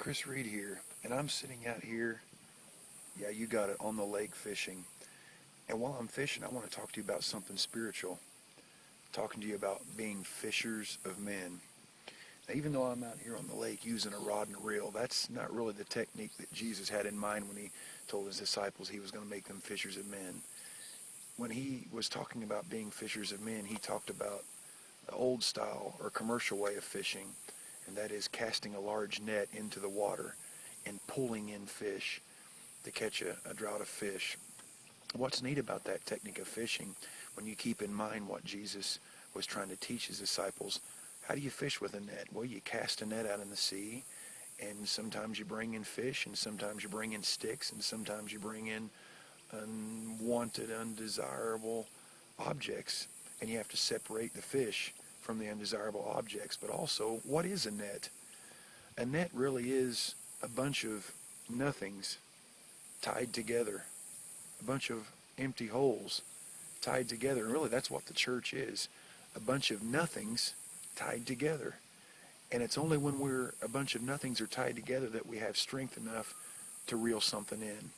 Chris Reed here, and I'm sitting out here, yeah, you got it, on the lake fishing. And while I'm fishing, I want to talk to you about something spiritual, talking to you about being fishers of men. Now, even though I'm out here on the lake using a rod and a reel, that's not really the technique that Jesus had in mind when he told his disciples he was going to make them fishers of men. When he was talking about being fishers of men, he talked about the old style or commercial way of fishing, and that is casting a large net into the water and pulling in fish to catch a drought of fish. What's neat about that technique of fishing, when you keep in mind what Jesus was trying to teach his disciples, how do you fish with a net? Well, you cast a net out in the sea, and sometimes you bring in fish, and sometimes you bring in sticks, and sometimes you bring in unwanted, undesirable objects, and you have to separate the fish from the undesirable objects. But also, what is a net? A net really is a bunch of nothings tied together, a bunch of empty holes tied together. And really, that's what the church is, a bunch of nothings tied together. And it's only when a bunch of nothings are tied together that we have strength enough to reel something in.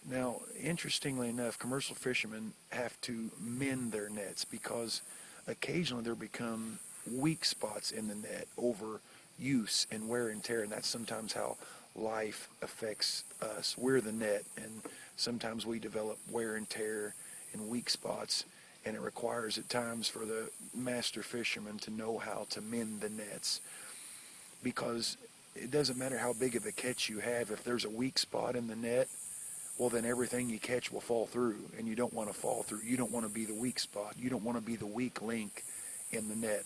Now, interestingly enough, commercial fishermen have to mend their nets because occasionally there become weak spots in the net over use and wear and tear, and that's sometimes how life affects us. We're the net, and sometimes we develop wear and tear and weak spots, and it requires at times for the master fisherman to know how to mend the nets, because it doesn't matter how big of a catch you have. If there's a weak spot in the net, well, then everything you catch will fall through, and you don't want to fall through. You don't want to be the weak spot. You don't want to be the weak link in the net.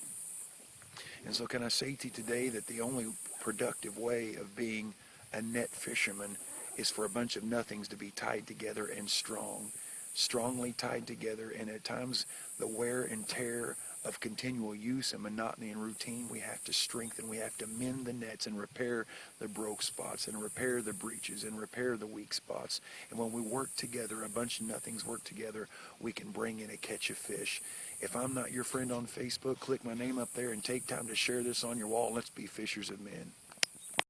And so can I say to you today that the only productive way of being a net fisherman is for a bunch of nothings to be tied together and strongly tied together. And at times the wear and tear of continual use and monotony and routine, we have to strengthen, we have to mend the nets and repair the broke spots and repair the breaches and repair the weak spots. And when we work together, a bunch of nothings work together, we can bring in a catch of fish. If I'm not your friend on Facebook, click my name up there and take time to share this on your wall. Let's be fishers of men.